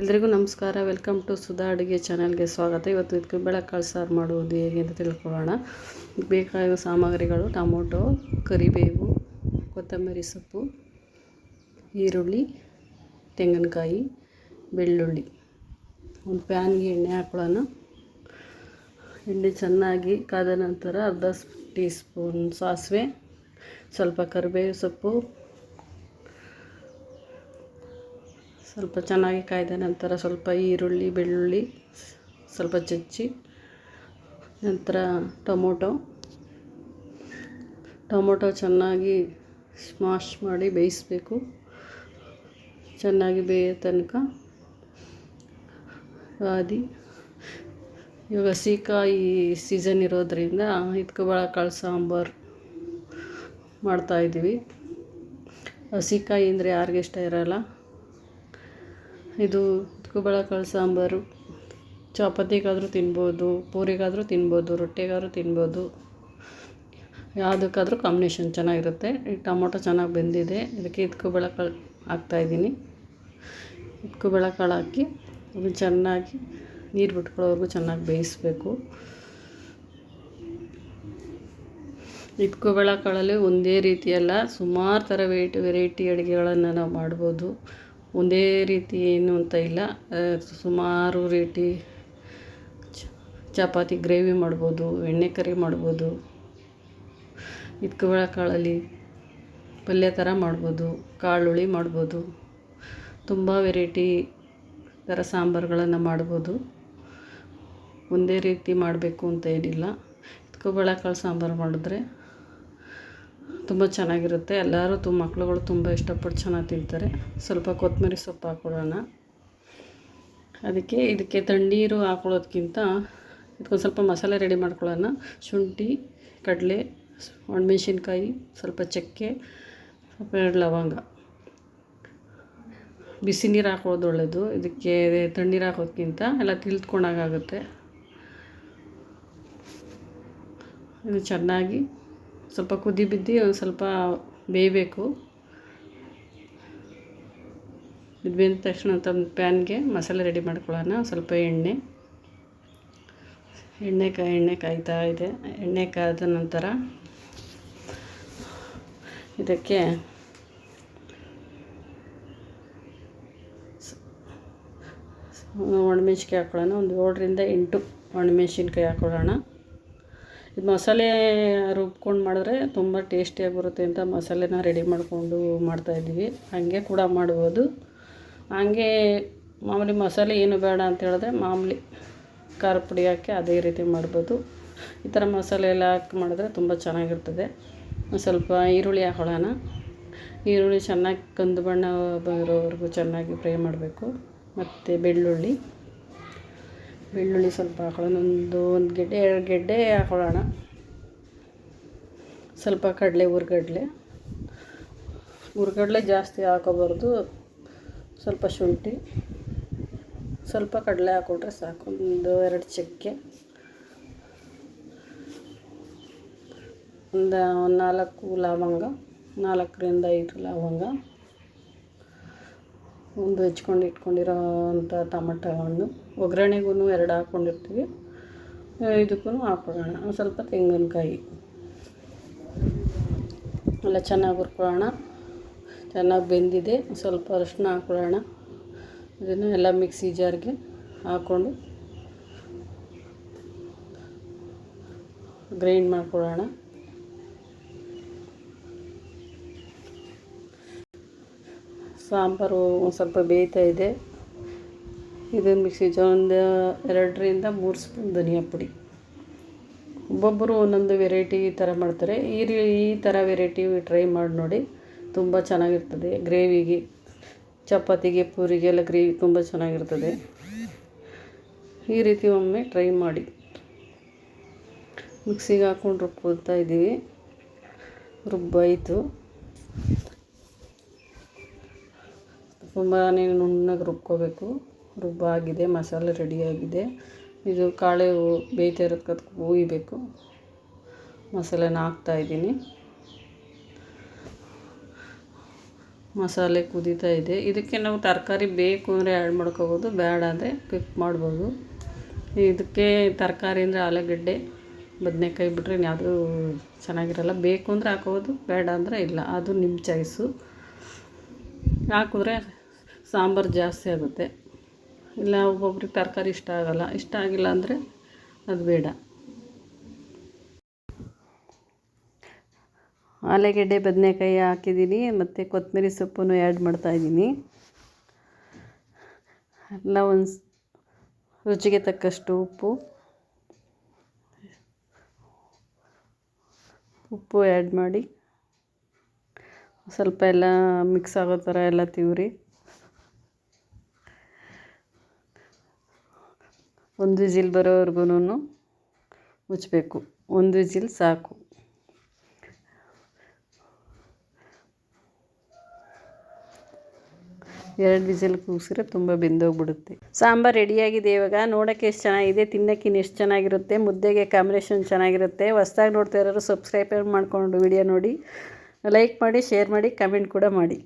ಎಲ್ರಿಗೂ ನಮಸ್ಕಾರ. Welcome to Sudha ಅಡುಗೆ ಚಾನಲ್ಗೆ ಸ್ವಾಗತ. ಇವತ್ತು ಇದಕ್ಕೆ ಬೇಳೆಕಾಳು ಸಾರು ಮಾಡುವುದು ಹೇಗೆ ಅಂತ ತಿಳ್ಕೊಳ್ಳೋಣ. ಬೇಕಾಗಿರೋ ಸಾಮಗ್ರಿಗಳು: ಟೊಮೊಟೊ, ಕರಿಬೇವು, ಕೊತ್ತಂಬರಿ ಸೊಪ್ಪು, ಈರುಳ್ಳಿ, ತೆಂಗಿನಕಾಯಿ, ಬೆಳ್ಳುಳ್ಳಿ. ಒಂದು ಪ್ಯಾನ್ಗೆ ಎಣ್ಣೆ ಹಾಕೊಳ್ಳೋಣ. ಎಣ್ಣೆ ಚೆನ್ನಾಗಿ ಕಾದ ನಂತರ ಅರ್ಧ ಟೀ ಸ್ಪೂನ್ ಸಾಸಿವೆ, ಸ್ವಲ್ಪ ಕರಿಬೇವು ಸೊಪ್ಪು, ಸ್ವಲ್ಪ ಚೆನ್ನಾಗಿ ಕಾಯ್ದ ನಂತರ ಸ್ವಲ್ಪ ಈರುಳ್ಳಿ, ಬೆಳ್ಳುಳ್ಳಿ ಸ್ವಲ್ಪ ಜಜ್ಜಿ, ನಂತರ ಟೊಮೊಟೊ ಚೆನ್ನಾಗಿ ಸ್ಮಾಶ್ ಮಾಡಿ ಬೇಯಿಸಬೇಕು. ಚೆನ್ನಾಗಿ ಬೇಯೋ ತನಕ ಇವಾಗ ಹಸಿಕಾಯಿ ಸೀಸನ್ ಇರೋದ್ರಿಂದ ಇದಕ್ಕೆ ಬೇಳೆಕಾಳು ಸಾಂಬಾರು ಮಾಡ್ತಾಯಿದ್ದೀವಿ. ಹಸಿಕಾಯಿ ಅಂದರೆ ಯಾರಿಗೆ ಇಷ್ಟ ಇರೋಲ್ಲ. ಇದು ಬೇಳೆಕಾಳು ಸಾಂಬಾರು ಚಪಾತಿಗಾದರೂ ತಿನ್ಬೋದು, ಪೂರಿಗಾದರೂ ತಿನ್ಬೋದು, ರೊಟ್ಟಿಗಾದರೂ ತಿನ್ಬೋದು, ಯಾವುದಕ್ಕಾದರೂ ಕಾಂಬಿನೇಷನ್ ಚೆನ್ನಾಗಿರುತ್ತೆ. ಈ ಟೊಮೊಟೊ ಚೆನ್ನಾಗಿ ಬೆಂದಿದೆ. ಇದಕ್ಕೆ ಬೇಳೆಕಾಳು ಹಾಕ್ತಾಯಿದ್ದೀನಿ. ಬೇಳೆಕಾಳು ಹಾಕಿ ಅದನ್ನು ಚೆನ್ನಾಗಿ ನೀರು ಬಿಟ್ಕೊಳ್ಳೋವರೆಗೂ ಚೆನ್ನಾಗಿ ಬೇಯಿಸಬೇಕು. ಬೇಳೆಕಾಳಲ್ಲಿ ಒಂದೇ ರೀತಿಯಲ್ಲ, ಸುಮಾರು ಥರ ವೆರೈಟಿ ಅಡುಗೆಗಳನ್ನು ನಾವು ಮಾಡ್ಬೋದು. ಒಂದೇ ರೀತಿ ಏನು ಅಂತ ಇಲ್ಲ, ಸುಮಾರು ರೀತಿ ಚಪಾತಿ ಗ್ರೇವಿ ಮಾಡ್ಬೋದು, ಎಣ್ಣೆ ಕರಿ ಮಾಡ್ಬೋದು. ಬೇಳೆಕಾಳಲ್ಲಿ ಪಲ್ಯ ಥರ ಮಾಡ್ಬೋದು, ಕಾಳುಳ್ಳಿ ಮಾಡ್ಬೋದು, ತುಂಬ ವೆರೈಟಿ ಥರ ಸಾಂಬಾರುಗಳನ್ನು ಮಾಡ್ಬೋದು. ಒಂದೇ ರೀತಿ ಮಾಡಬೇಕು ಅಂತ ಏನಿಲ್ಲ. ಬೇಳೆಕಾಳು ಸಾಂಬಾರು ಮಾಡಿದ್ರೆ ತುಂಬ ಚೆನ್ನಾಗಿರುತ್ತೆ. ಎಲ್ಲರೂ ಮಕ್ಳುಗಳು ತುಂಬ ಇಷ್ಟಪಟ್ಟು ಚೆನ್ನಾಗಿ ತಿಂತಾರೆ. ಸ್ವಲ್ಪ ಕೊತ್ತಂಬರಿ ಸೊಪ್ಪು ಹಾಕ್ಕೊಳ್ಳೋಣ. ಇದಕ್ಕೆ ತಣ್ಣೀರು ಹಾಕೊಳ್ಳೋದಕ್ಕಿಂತ ಇದಕ್ಕೊಂದು ಸ್ವಲ್ಪ ಮಸಾಲೆ ರೆಡಿ ಮಾಡ್ಕೊಳ್ಳೋಣ. ಶುಂಠಿ, ಕಡಲೆ, ಒಣಮೆಣ್ಸಿನ್ಕಾಯಿ, ಸ್ವಲ್ಪ ಚಕ್ಕೆ, ಸ್ವಲ್ಪ 2 ಲವಂಗ. ಬಿಸಿ ನೀರು ಹಾಕೊಳ್ಳೋದು ಒಳ್ಳೆಯದು. ಇದಕ್ಕೆ ತಣ್ಣೀರು ಹಾಕೋದಕ್ಕಿಂತ ಎಲ್ಲ ತಿಳ್ಕೊಂಡಾಗುತ್ತೆ. ಇದು ಚೆನ್ನಾಗಿ ಸ್ವಲ್ಪ ಕುದಿ ಬಿದ್ದು ಒಂದು ಸ್ವಲ್ಪ ಬೇಯಬೇಕು. ಇದು ಬೆಂದ ತಕ್ಷಣ ಒಂದು ಪ್ಯಾನ್ಗೆ ಮಸಾಲೆ ರೆಡಿ ಮಾಡ್ಕೊಳ್ಳೋಣ. ಸ್ವಲ್ಪ ಎಣ್ಣೆ ಕಾಯ್ತಾ ಇದೆ. ಎಣ್ಣೆ ಕಾದ ನಂತರ ಇದಕ್ಕೆ ಒಣಮೆಣ್ಸಿನ್ಕಾಯಿ ಹಾಕ್ಕೊಳ್ಳೋಣ. ಒಂದು 7ರಿಂದ 8 ಒಣಮೆಣ್ಸಿನ್ಕಾಯಿ ಹಾಕ್ಕೊಳ್ಳೋಣ. ಇದು ಮಸಾಲೆ ರುಬ್ಕೊಂಡು ಮಾಡಿದ್ರೆ ತುಂಬ ಟೇಸ್ಟಿಯಾಗಿ ಬರುತ್ತೆ ಅಂತ ಮಸಾಲೆನ ರೆಡಿ ಮಾಡಿಕೊಂಡು ಮಾಡ್ತಾಯಿದ್ದೀವಿ. ಹಾಗೆ ಕೂಡ ಮಾಡ್ಬೋದು. ಹಾಗೆ ಮಾಮೂಲಿ ಮಸಾಲೆ ಏನು ಬೇಡ ಅಂತ ಹೇಳಿದ್ರೆ ಮಾಮೂಲಿ ಖಾರ ಪುಡಿ ಹಾಕಿ ಅದೇ ರೀತಿ ಮಾಡ್ಬೋದು. ಈ ಥರ ಮಸಾಲೆ ಎಲ್ಲ ಹಾಕಿ ಮಾಡಿದ್ರೆ ತುಂಬ ಚೆನ್ನಾಗಿರ್ತದೆ. ಸ್ವಲ್ಪ ಈರುಳ್ಳಿ ಹಾಕೊಳ್ಳೋಣ. ಈರುಳ್ಳಿ ಚೆನ್ನಾಗಿ ಕಂದು ಬಣ್ಣ ಬರೋವರೆಗೂ ಚೆನ್ನಾಗಿ ಫ್ರೈ ಮಾಡಬೇಕು. ಮತ್ತು ಬೆಳ್ಳುಳ್ಳಿ ಸ್ವಲ್ಪ ಹಾಕೊಳ್ಳೋಣ. ಒಂದು ಗೆಡ್ಡೆ 2 ಗೆಡ್ಡೆ ಹಾಕೊಳ್ಳೋಣ. ಸ್ವಲ್ಪ ಹುರ್ಗಡ್ಲೆ ಜಾಸ್ತಿ ಹಾಕೋಬಾರ್ದು. ಸ್ವಲ್ಪ ಶುಂಠಿ, ಸ್ವಲ್ಪ ಕಡಲೆ ಹಾಕ್ಕೊಂಡ್ರೆ ಸಾಕು. ಒಂದು 2 ಚಕ್ಕೆ, ಒಂದು 4 ಲವಂಗ, 4ರಿಂದ 5 ಲವಂಗ, ಒಂದು ಇಟ್ಕೊಂಡಿರೋ ಅಂಥ ಟೊಮಟೊ ಹಣ್ಣು, ಒಗ್ಗರಣೆಗೂ 2 ಹಾಕ್ಕೊಂಡಿರ್ತೀವಿ. ಇದಕ್ಕೂ ಹಾಕ್ಕೊಳ್ಳೋಣ. ಸ್ವಲ್ಪ ತೆಂಗಿನಕಾಯಿ ಎಲ್ಲ ಚೆನ್ನಾಗಿ ಹುರ್ಕೊಳ್ಳೋಣ. ಚೆನ್ನಾಗಿ ಬೆಂದಿದೆ. ಸ್ವಲ್ಪ ಅರಿಶಿನ ಹಾಕ್ಕೊಳ್ಳೋಣ. ಇದನ್ನು ಎಲ್ಲ ಮಿಕ್ಸಿ ಜಾರ್ಗೆ ಹಾಕ್ಕೊಂಡು ಗ್ರೈಂಡ್ ಮಾಡ್ಕೊಳ್ಳೋಣ. ಸಾಂಬಾರು ಒಂದು ಸ್ವಲ್ಪ ಬೇಯ್ತಾ ಇದೆ. ಇದನ್ನು ಮಿಕ್ಸಿ ಜಾರ್ ಒಂದು 2ರಿಂದ 3 ಸ್ಪೂನ್ ಧನಿಯಾ ಪುಡಿ. ಒಬ್ಬೊಬ್ಬರು ಒಂದೊಂದು ವೆರೈಟಿ ಥರ ಮಾಡ್ತಾರೆ. ಈ ಥರ ವೆರೈಟಿ ಟ್ರೈ ಮಾಡಿ ನೋಡಿ, ತುಂಬ ಚೆನ್ನಾಗಿರ್ತದೆ. ಗ್ರೇವಿಗೆ, ಚಪಾತಿಗೆ, ಪೂರಿಗೆಲ್ಲ ಗ್ರೇವಿ ತುಂಬ ಚೆನ್ನಾಗಿರ್ತದೆ. ಈ ರೀತಿ ಒಮ್ಮೆ ಟ್ರೈ ಮಾಡಿ. ಮಿಕ್ಸಿಗೆ ಹಾಕ್ಕೊಂಡು ರುಬ್ಕೊಳ್ತಾ ಇದ್ದೀವಿ. ರುಬ್ಬಾಯಿತು. ತುಂಬಾ ನುಣ್ಣಗೆ ರುಬ್ಕೋಬೇಕು. ರುಬ್ಬಾಗಿದೆ, ಮಸಾಲೆ ರೆಡಿಯಾಗಿದೆ. ಇದು ಕಾಳೆ ಬೇಯ್ತಾ ಇರೋದಕ್ಕೆ ಹುಯ್ಬೇಕು. ಮಸಾಲೆನ ಹಾಕ್ತಾಯಿದ್ದೀನಿ. ಮಸಾಲೆ ಕುದೀತಾ ಇದೆ. ಇದಕ್ಕೆ ನಾವು ತರಕಾರಿ ಬೇಕು ಅಂದರೆ ಆ್ಯಡ್ ಮಾಡ್ಕೋಬೋದು, ಬೇಡ ಅಂದರೆ ಕ್ವಿಕ್ ಮಾಡ್ಬೋದು. ಇದಕ್ಕೆ ತರಕಾರಿ ಅಂದರೆ ಆಲೂಗಡ್ಡೆ, ಬದನೇಕಾಯಿ ಬಿಟ್ಟರೆ ಇನ್ಯಾವುದೂ ಚೆನ್ನಾಗಿರಲ್ಲ. ಬೇಕು ಅಂದರೆ ಹಾಕೋಬೋದು, ಬೇಡ ಅಂದರೆ ಇಲ್ಲ, ಅದು ನಿಮ್ಮ ಚಾಯ್ಸು. ಹಾಕಿದ್ರೆ ಸಾಂಬಾರು ಜಾಸ್ತಿ ಆಗುತ್ತೆ. ಇಲ್ಲ ಒಬ್ಬೊಬ್ರಿಗೆ ತರಕಾರಿ ಇಷ್ಟ ಆಗೋಲ್ಲ, ಇಷ್ಟ ಆಗಿಲ್ಲ ಅಂದರೆ ಅದು ಬೇಡ. ಆಲೂಗೆಡ್ಡೆ ಬದನೇಕಾಯಿ ಹಾಕಿದ್ದೀನಿ, ಮತ್ತು ಕೊತ್ತಂಬರಿ ಸೊಪ್ಪನ್ನು ಆ್ಯಡ್ ಮಾಡ್ತಾಯಿದ್ದೀನಿ. ಎಲ್ಲ ರುಚಿಗೆ ತಕ್ಕಷ್ಟು ಉಪ್ಪು ಆ್ಯಡ್ ಮಾಡಿ ಸ್ವಲ್ಪ ಎಲ್ಲ ಮಿಕ್ಸ್ ಆಗೋ ಥರ ಎಲ್ಲ ತಿವ್ರಿ. ಒಂದು ವಿಜಿಲ್ ಬರೋವರೆಗೂ ಮುಚ್ಚಬೇಕು. ಒಂದು ವಿಜಿಲ್ ಸಾಕು. ಎರಡು ವಿಜಿಲ್ ಕೂಗಿಸಿದ್ರೆ ತುಂಬ ಬೆಂದೋಗ್ಬಿಡುತ್ತೆ. ಸಾಂಬಾರು ರೆಡಿಯಾಗಿದೆ. ಇವಾಗ ನೋಡೋಕ್ಕೆ ಎಷ್ಟು ಚೆನ್ನಾಗಿದೆ, ತಿನ್ನೋಕ್ಕಿನ್ನು ಎಷ್ಟು ಚೆನ್ನಾಗಿರುತ್ತೆ. ಮುದ್ದೆಗೆ ಕಾಂಬಿನೇಷನ್ ಚೆನ್ನಾಗಿರುತ್ತೆ. ಹೊಸ್ದಾಗಿ ನೋಡ್ತಾ ಇರೋರು ಸಬ್ಸ್ಕ್ರೈಬ್ ಮಾಡಿಕೊಂಡು ವಿಡಿಯೋ ನೋಡಿ, ಲೈಕ್ ಮಾಡಿ, ಶೇರ್ ಮಾಡಿ, ಕಮೆಂಟ್ ಕೂಡ ಮಾಡಿ.